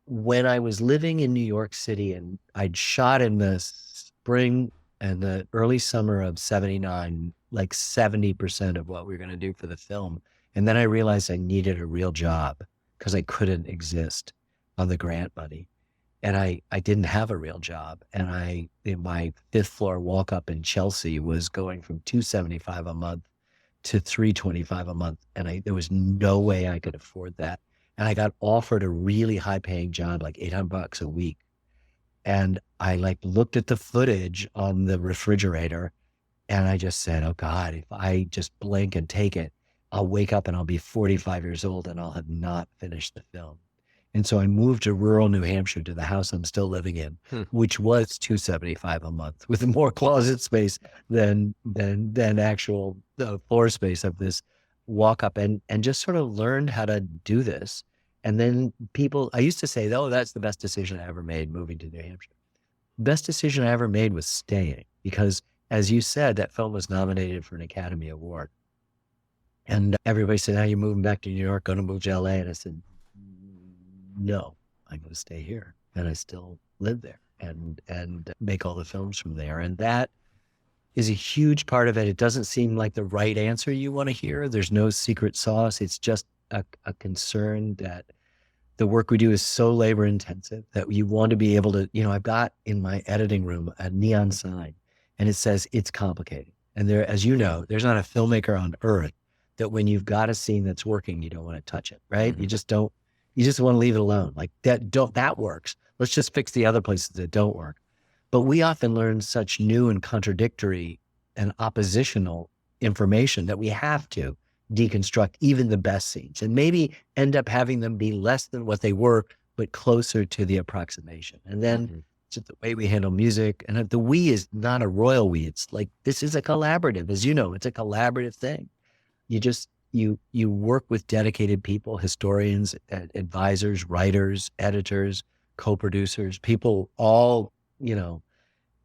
when I was living in New York City and I'd shot in the spring and the early summer of 79, like 70% of what we were going to do for the film. And then I realized I needed a real job because I couldn't exist on the grant money. And I didn't have a real job. And my fifth floor walk up in Chelsea was going from $275 a month to $325 a month. And there was no way I could afford that. And I got offered a really high paying job, like $800 a week. And I looked at the footage on the refrigerator and I just said, oh God, if I just blink and take it, I'll wake up and I'll be 45 years old and I'll have not finished the film. And so I moved to rural New Hampshire to the house I'm still living in, which was $275 a month with more closet space than actual floor space of this walk up, and just sort of learned how to do this. And then I used to say, oh, that's the best decision I ever made, moving to New Hampshire. Best decision I ever made was staying, because as you said, that film was nominated for an Academy Award. And everybody said, now you're moving back to New York, going to move to LA. And I said, no, I'm going to stay here. And I still live there and make all the films from there. And that is a huge part of it. It doesn't seem like the right answer you want to hear. There's no secret sauce. It's just a concern that the work we do is so labor intensive that you want to be able to, I've got in my editing room a neon sign and it says it's complicated. And there, as you know, there's not a filmmaker on earth that when you've got a scene that's working, you don't want to touch it, right? Mm-hmm. You just want to leave it alone. Like that works. Let's just fix the other places that don't work. But we often learn such new and contradictory and oppositional information that we have to deconstruct even the best scenes and maybe end up having them be less than what they were, but closer to the approximation. And then just the way we handle music, and the we is not a royal we. It's like, this is a collaborative, as you know, it's a collaborative thing. You work with dedicated people, historians, advisors, writers, editors, co-producers, people all,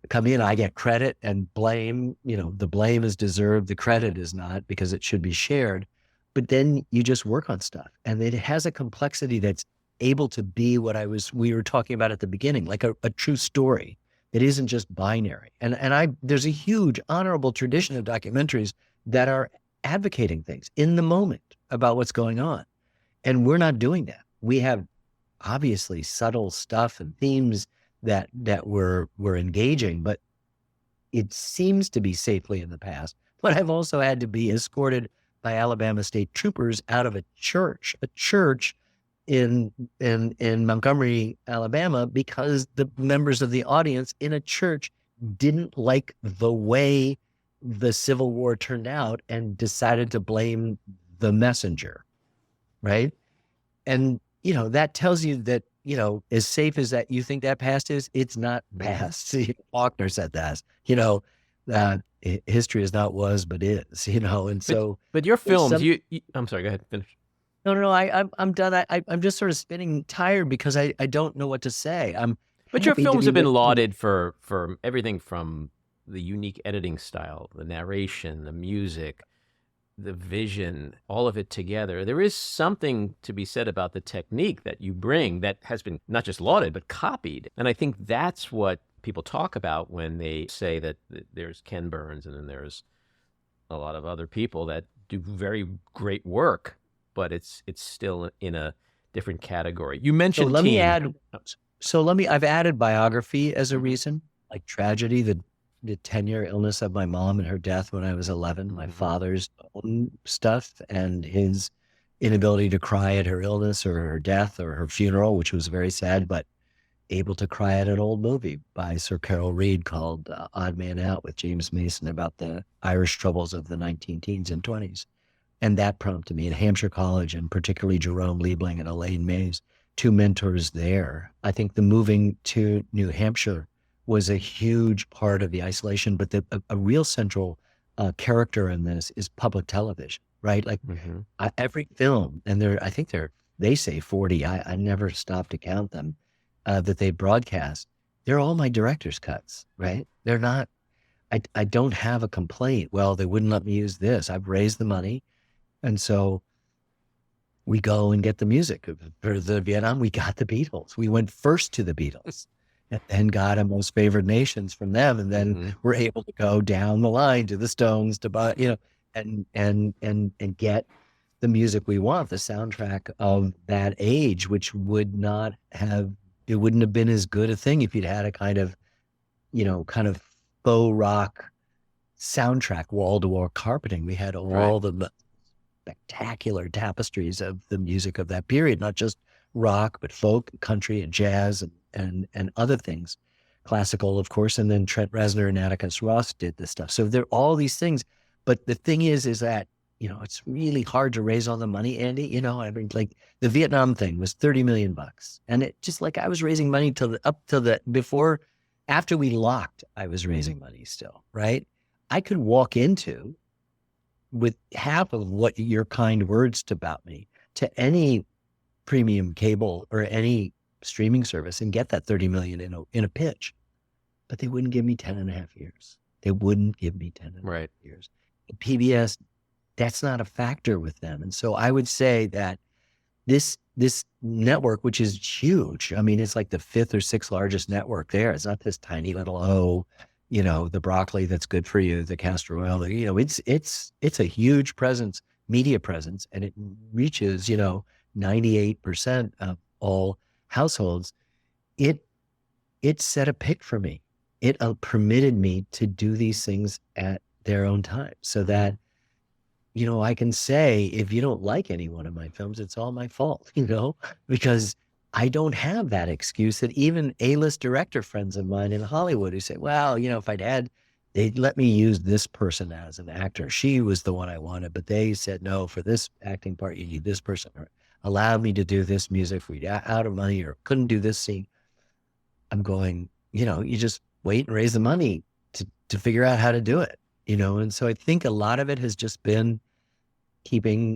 come in. I get credit and blame, the blame is deserved. The credit is not, because it should be shared. But then you just work on stuff and it has a complexity that's able to be what we were talking about at the beginning, like a true story. It isn't just binary. And there's a huge honorable tradition of documentaries that are advocating things in the moment about what's going on. And we're not doing that. We have obviously subtle stuff and themes that we're engaging, but it seems to be safely in the past. But I've also had to be escorted by Alabama state troopers out of a church in Montgomery, Alabama, because the members of the audience in a church didn't like the way the Civil War turned out and decided to blame the messenger, right? And, that tells you that, as safe as that you think that past is, it's not past. Faulkner said that, that history is not was, but is, and so. But your films, I'm sorry, go ahead, finish. No, I'm done. I'm just sort of spinning tired because I don't know what to say. But your films have been lauded for everything from the unique editing style, the narration, the music, the vision, all of it together. There is something to be said about the technique that you bring that has been not just lauded, but copied. And I think that's what people talk about when they say that there's Ken Burns and then there's a lot of other people that do very great work, but it's still in a different category. You So mentioned let me team. add, I've added biography as a reason, like tragedy, the 10-year illness of my mom and her death when I was 11, my father's own stuff and his inability to cry at her illness or her death or her funeral, which was very sad, but able to cry at an old movie by Sir Carol Reed called Odd Man Out with James Mason about the Irish troubles of the 19 teens and 20s. And that prompted me at Hampshire College, and particularly Jerome Liebling and Elaine Mays, two mentors there. I think the moving to New Hampshire was a huge part of the isolation, but a real central character in this is public television, right? Like every film, and they say 40, I never stopped to count them, that they broadcast, they're all my director's cuts, right? They're not, I don't have a complaint. Well, they wouldn't let me use this. I've raised the money. And so we go and get the music. For the Vietnam, we got the Beatles. We went first to the Beatles and then got a Most Favored Nations from them. And then we're able to go down the line to the Stones to buy, and get the music we want, the soundtrack of that age, which wouldn't have been as good a thing if you'd had a kind of faux rock soundtrack, wall-to-wall carpeting. We had all the spectacular tapestries of the music of that period, not just rock, but folk, country, and jazz, and other things. Classical, of course, and then Trent Reznor and Atticus Ross did this stuff. So there are all these things. But the thing is that, it's really hard to raise all the money, Andy. I mean, like the Vietnam thing was $30 million. And it just like I was raising money after we locked, I was raising money still, right? I could walk into with half of what your kind words about me to any premium cable or any streaming service and get that 30 million in a pitch, but they wouldn't give me 10 and a half years. They wouldn't give me 10 and a half years. PBS, that's not a factor with them. And so I would say that this network, which is huge, I mean, it's like the 5th or 6th largest network there. It's not this tiny little, the broccoli that's good for you, the castor oil, it's a huge presence, media presence, and it reaches, 98% of all households. It set a pick for me. It permitted me to do these things at their own time so that, I can say, if you don't like any one of my films, it's all my fault, because I don't have that excuse that even A-list director friends of mine in Hollywood who say, well, if they'd let me use this person as an actor. She was the one I wanted, but they said, no, for this acting part, you need this person, or allowed me to do this music. We got out of money or couldn't do this scene. I'm going, you just wait and raise the money to figure out how to do it, And so I think a lot of it has just been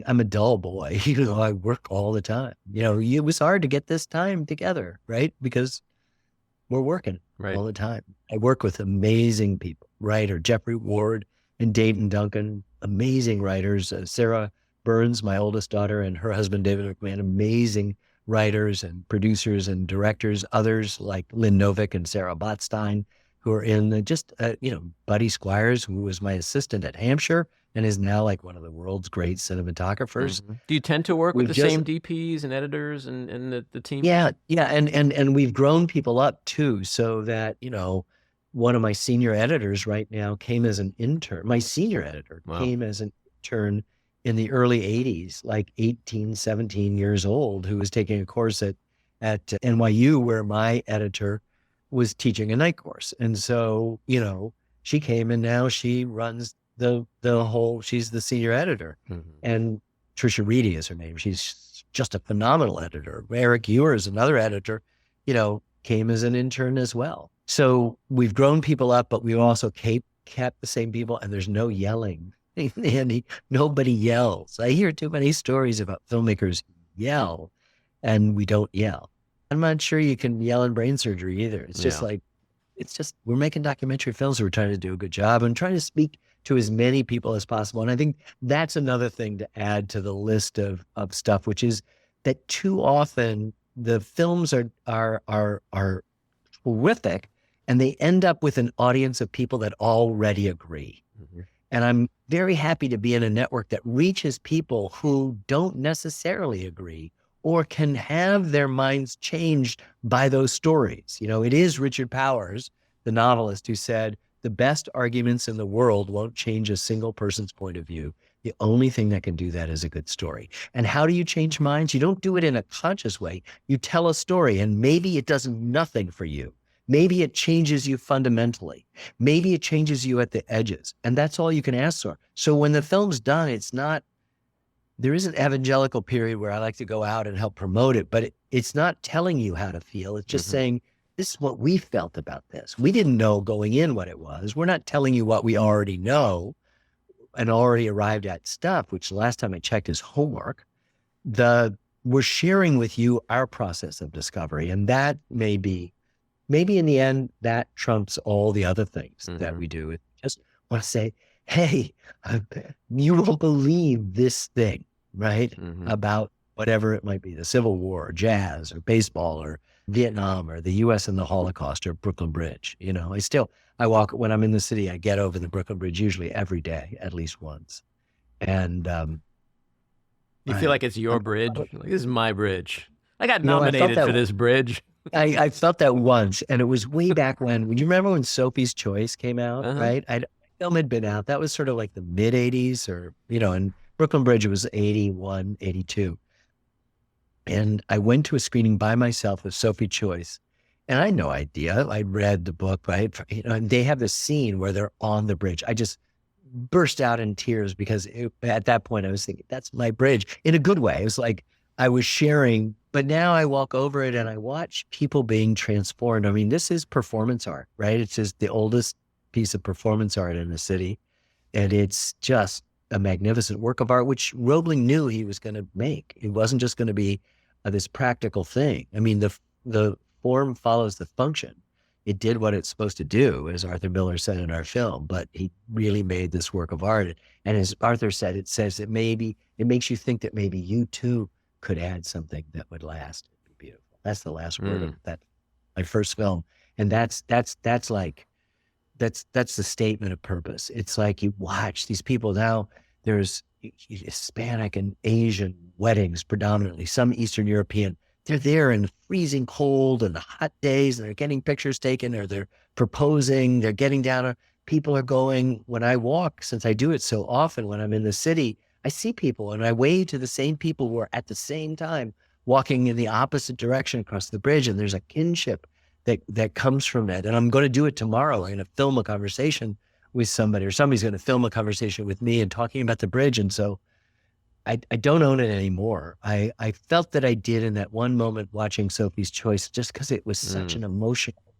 I'm a dull boy, I work all the time. It was hard to get this time together, right? Because we're working all the time. I work with amazing people, writer Jeffrey Ward and Dayton Duncan, amazing writers. Sarah Burns, my oldest daughter, and her husband, David McMahon, amazing writers and producers and directors. Others like Lynn Novick and Sarah Botstein, who are in Buddy Squires, who was my assistant at Hampshire and is now like one of the world's great cinematographers. Do you tend to work with the same DPs and editors and the team? Yeah. And we've grown people up too, so that, one of my senior editors right now came as an intern. My senior editor came as an intern in the early 80s, like 18, 17 years old, who was taking a course at NYU where my editor was teaching a night course. And so, she came and now she runs the whole, she's the senior editor. And Trisha Reedy is her name. She's just a phenomenal editor. Eric Ewer is another editor, came as an intern as well. So we've grown people up, but we also kept the same people, and there's no yelling. Andy, nobody yells. I hear too many stories about filmmakers yell, and we don't yell. I'm not sure you can yell in brain surgery either. It's just we're making documentary films. So we're trying to do a good job and trying to speak to as many people as possible. And I think that's another thing to add to the list of stuff, which is that too often the films are horrific, and they end up with an audience of people that already agree. Mm-hmm. And I'm very happy to be in a network that reaches people who don't necessarily agree or can have their minds changed by those stories. You know, it is Richard Powers, the novelist, who said, the best arguments in the world won't change a single person's point of view. The only thing that can do that is a good story. And how do you change minds? You don't do it in a conscious way. You tell a story, and maybe it does nothing for you. Maybe it changes you fundamentally. Maybe it changes you at the edges. And that's all you can ask for. So when the film's done, there is an evangelical period where I like to go out and help promote it, but it's not telling you how to feel. It's just saying, this is what we felt about this. We didn't know going in what it was. We're not telling you what we already know and already arrived at stuff, which the last time I checked is homework. We're sharing with you our process of discovery. And that maybe in the end, that trumps all the other things that we do. It just want to say, hey, you won't believe this thing, right? About whatever it might be, the Civil War, or jazz, or baseball, or Vietnam, or the US and the Holocaust, or Brooklyn Bridge. You know, I walk, when I'm in the city, I get over the Brooklyn Bridge usually every day, at least once. And you feel like it's your bridge? Like, this is my bridge. I got nominated for this bridge. I felt that once, and it was way back when. You remember when Sophie's Choice came out, right? Film had been out. That was sort of like the mid 80s, or, you know, and Brooklyn Bridge, it was 81, 82. And I went to a screening by myself of Sophie's Choice, and I had no idea. I read the book, right? You know, and they have this scene where they're on the bridge. I just burst out in tears because at that point I was thinking, that's my bridge, in a good way. It was like I was sharing, but now I walk over it and I watch people being transformed. I mean, this is performance art, right? It's just the oldest piece of performance art in the city. And it's just a magnificent work of art, which Roebling knew he was going to make. It wasn't just going to be this practical thing. I mean, the form follows the function. It did what it's supposed to do, as Arthur Miller said in our film, but he really made this work of art. And as Arthur said, it says that maybe it makes you think that maybe you too could add something that would last and be beautiful. That's the last word of that, my first film. And that's the statement of purpose. It's like you watch these people now, there's Hispanic and Asian weddings predominantly, some Eastern European. They're there in freezing cold and hot days, and they're getting pictures taken, or they're proposing, they're getting down. People are going, when I walk, since I do it so often when I'm in the city, I see people and I wave to the same people who are at the same time walking in the opposite direction across the bridge. And there's a kinship that comes from that. And I'm going to do it tomorrow. I'm going to film a conversation with somebody, or somebody's going to film a conversation with me and talking about the bridge. And so I don't own it anymore. I felt that I did in that one moment watching Sophie's Choice, just because it was such an emotional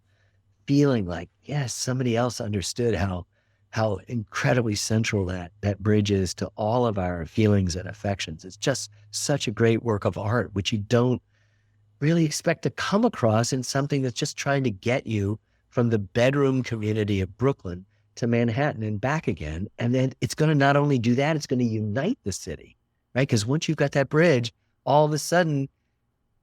feeling, like, yes, somebody else understood how incredibly central that bridge is to all of our feelings and affections. It's just such a great work of art, which you don't really expect to come across in something that's just trying to get you from the bedroom community of Brooklyn to Manhattan and back again. And then it's going to not only do that, it's going to unite the city, right? Because once you've got that bridge, all of a sudden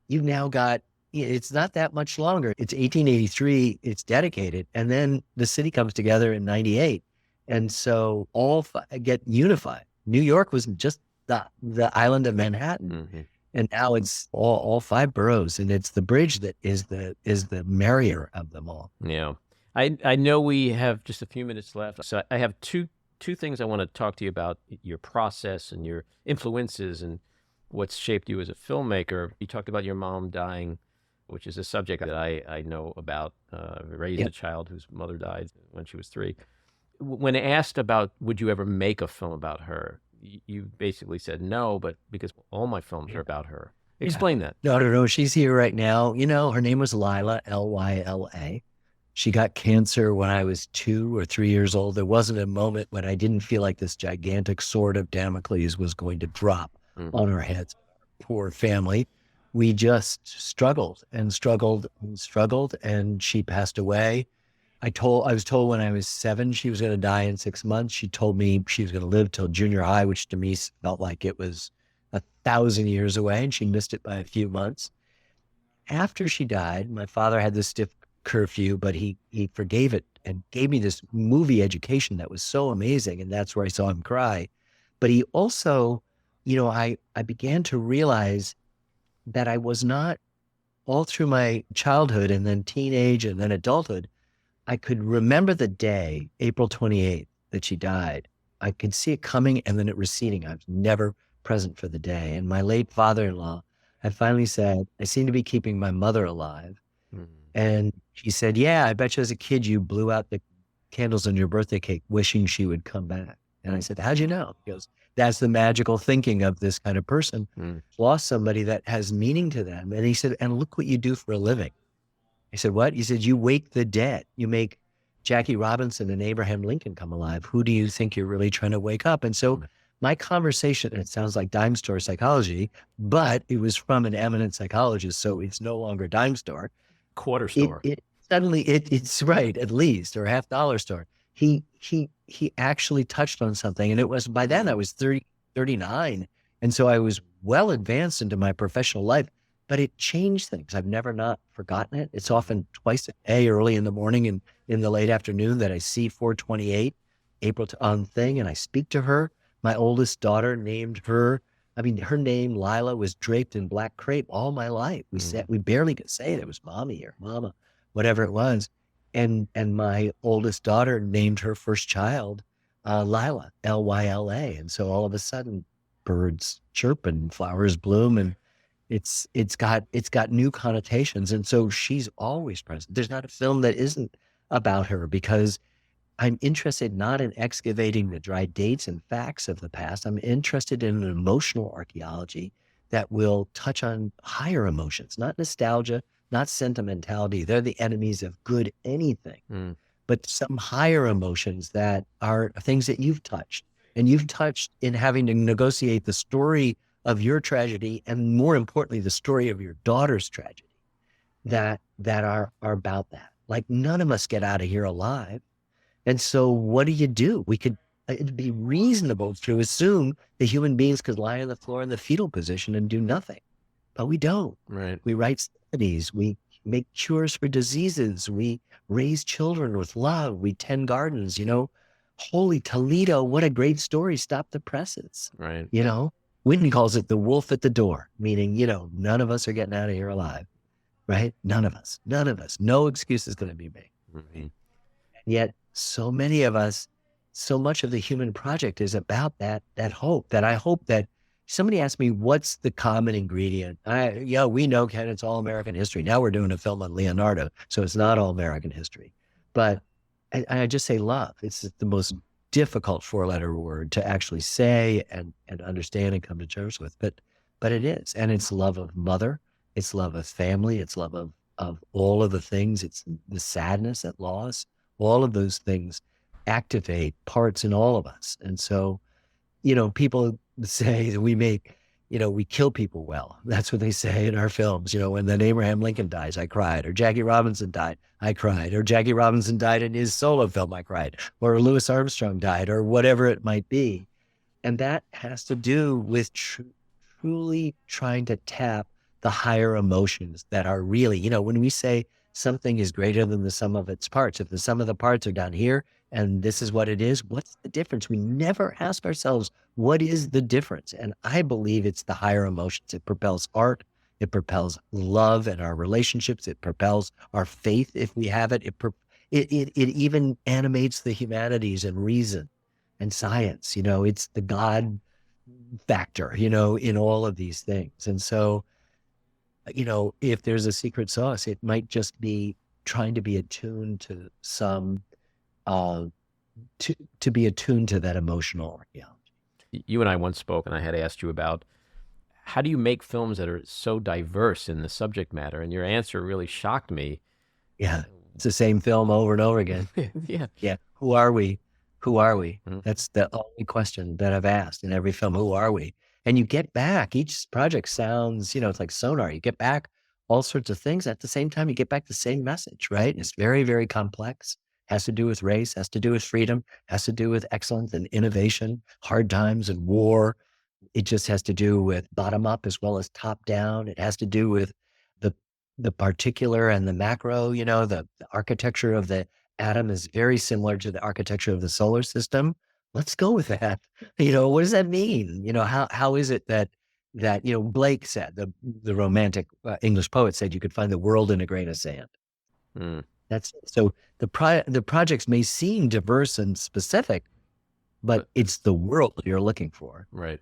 you've now got, it's not that much longer. It's 1883, it's dedicated. And then the city comes together in 98. And so all get unified. New York was just the island of Manhattan. And now it's all five boroughs, and it's the bridge that is the merrier of them all. Yeah. I know we have just a few minutes left. So I have two things I want to talk to you about: your process and your influences and what's shaped you as a filmmaker. You talked about your mom dying, which is a subject that I know about. Raised a child whose mother died when she was 3. When asked about would you ever make a film about her, you basically said no, but because all my films are about her. Explain that. No. She's here right now. You know, her name was Lila, Lyla. She got cancer when I was 2 or 3 years old. There wasn't a moment when I didn't feel like this gigantic sword of Damocles was going to drop on our heads. Poor family. We just struggled and struggled and struggled, and she passed away. I was told when I was 7 she was going to die in 6 months. She told me she was going to live till junior high, which to me felt like it was 1,000 years away, and she missed it by a few months. After she died, my father had this stiff curfew, but he forgave it and gave me this movie education that was so amazing, and that's where I saw him cry. But he also, I began to realize that I was not, all through my childhood and then teenage and then adulthood, I could remember the day, April 28th, that she died. I could see it coming and then it receding. I was never present for the day. And my late father-in-law had finally said, I seem to be keeping my mother alive. Mm. And he said, yeah, I bet you as a kid you blew out the candles on your birthday cake wishing she would come back. And I said, how'd you know? He goes, that's the magical thinking of this kind of person. Mm. Lost somebody that has meaning to them. And he said, and look what you do for a living. I said, what? He said, you wake the dead. You make Jackie Robinson and Abraham Lincoln come alive. Who do you think you're really trying to wake up? And so my conversation, and it sounds like dime store psychology, but it was from an eminent psychologist, so it's no longer dime store. Quarter store. It suddenly it's right, at least, or $half store. He actually touched on something, and it was, by then I was 30, 39. And so I was well advanced into my professional life, but it changed things. I've never not forgotten it. It's often twice a day, early in the morning and in the late afternoon, that I see 428 on thing, and I speak to her. My oldest daughter named her, her name, Lila, was draped in black crepe all my life. We barely could say it. It was mommy or mama, whatever it was. And my oldest daughter named her first child, Lila, Lyla. And so all of a sudden birds chirp and flowers bloom, and it's got new connotations. And so she's always present. There's not a film that isn't about her, because I'm interested not in excavating the dry dates and facts of the past. I'm interested in an emotional archaeology that will touch on higher emotions, not nostalgia, not sentimentality. They're the enemies of good anything, but some higher emotions that are things that you've touched. And you've touched in having to negotiate the story of your tragedy, and more importantly, the story of your daughter's tragedy, that are about that. Like, none of us get out of here alive. And so what do? It'd be reasonable to assume that human beings could lie on the floor in the fetal position and do nothing, but we don't. Right. We write studies, we make cures for diseases, we raise children with love, we tend gardens, Holy Toledo, what a great story. Stop the presses. Right. Whitney calls it the wolf at the door, meaning, none of us are getting out of here alive, right? None of us. No excuse is going to be made. Mm-hmm. And yet so many of us, so much of the human project is about that hope. That I hope that somebody asked me, what's the common ingredient? We know, Ken, it's all American history. Now we're doing a film on Leonardo, so it's not all American history. But I just say love. It's the most difficult 4-letter word to actually say and understand and come to terms with. But it is. And it's love of mother. It's love of family. It's love of all of the things. It's the sadness at loss. All of those things activate parts in all of us. And so, people say that we kill people well. That's what they say in our films. When then Abraham Lincoln dies, I cried. Or Jackie Robinson died, I cried. Or Jackie Robinson died in his solo film, I cried. Or Louis Armstrong died, or whatever it might be. And that has to do with truly trying to tap the higher emotions that are really, when we say something is greater than the sum of its parts, if the sum of the parts are down here and this is what it is, what's the difference? We never ask ourselves, what is the difference? And I believe it's the higher emotions. It propels art. It propels love and our relationships. It propels our faith if we have it. It even animates the humanities and reason and science. It's the God factor, in all of these things. And so, if there's a secret sauce, it might just be trying to be attuned to some, to be attuned to that emotional reality. You and I once spoke, and I had asked you about how do you make films that are so diverse in the subject matter? And your answer really shocked me. Yeah. It's the same film over and over again. Yeah. Yeah. Who are we? Who are we? Mm-hmm. That's the only question that I've asked in every film. Who are we? And you get back, each project sounds, it's like sonar. You get back all sorts of things. At the same time, you get back the same message, right? It's very, very complex. has to do with race, has to do with freedom, has to do with excellence and innovation, hard times and war. It just has to do with bottom up as well as top down. It has to do with the the particular and the macro. The architecture of the atom is very similar to the architecture of the solar system. Let's go with that. What does that mean? How is it that Blake said, the romantic English poet said, you could find the world in a grain of sand. Mm. That's so the projects may seem diverse and specific, but it's the world you're looking for. Right.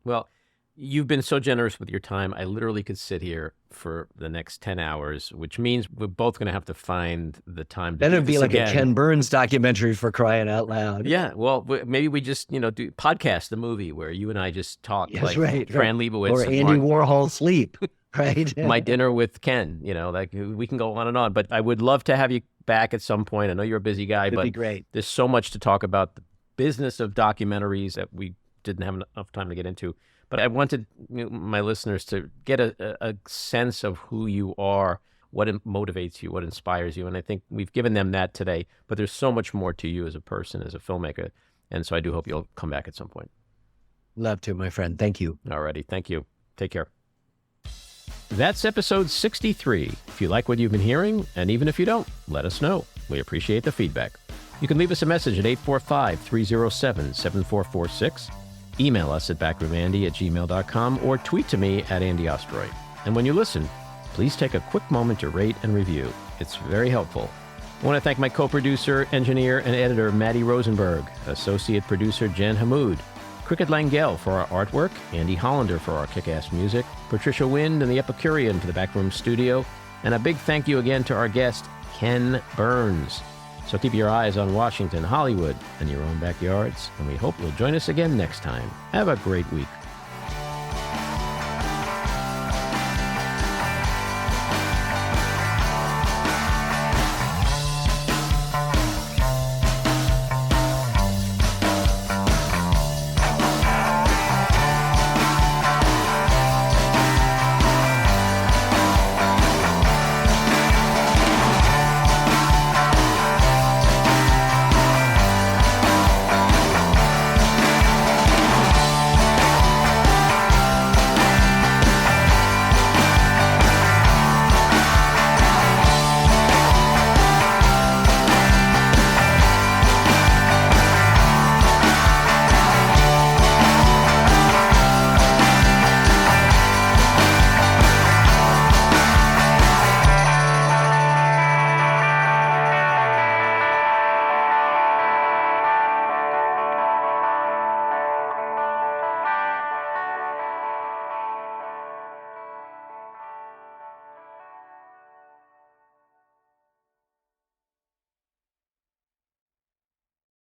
Well, you've been so generous with your time. I literally could sit here for the next 10 hours, which means we're both going to have to find the time to Then do it'd be this like again. a Ken Burns documentary, for crying out loud. Yeah, well, maybe we just, do podcast the movie where you and I just talk Yes, like right. Fran Lebowitz Or and Andy Warhol Sleep, right? My Dinner with Ken, like we can go on and on. But I would love to have you back at some point. I know you're a busy guy, It'd but be great. there's so much to talk about the business of documentaries that we didn't have enough time to get into. But I wanted my listeners to get a sense of who you are, what motivates you, what inspires you. And I think we've given them that today. But there's so much more to you as a person, as a filmmaker. And so I do hope you'll come back at some point. Love to, my friend. Thank you. All righty. Thank you. Take care. That's episode 63. If you like what you've been hearing, and even if you don't, let us know. We appreciate the feedback. You can leave us a message at 845-307-7446. Email us at backroomandy@gmail.com or tweet to me at Andy Ostroy. And when you listen, please take a quick moment to rate and review. It's very helpful. I want to thank my co-producer, engineer, and editor, Maddie Rosenberg, associate producer, Jen Hammoud, Cricket Langell for our artwork, Andy Hollander for our kick-ass music, Patricia Wind and the Epicurean for the Backroom Studio, and a big thank you again to our guest, Ken Burns. So keep your eyes on Washington, Hollywood, and your own backyards, and we hope you'll join us again next time. Have a great week.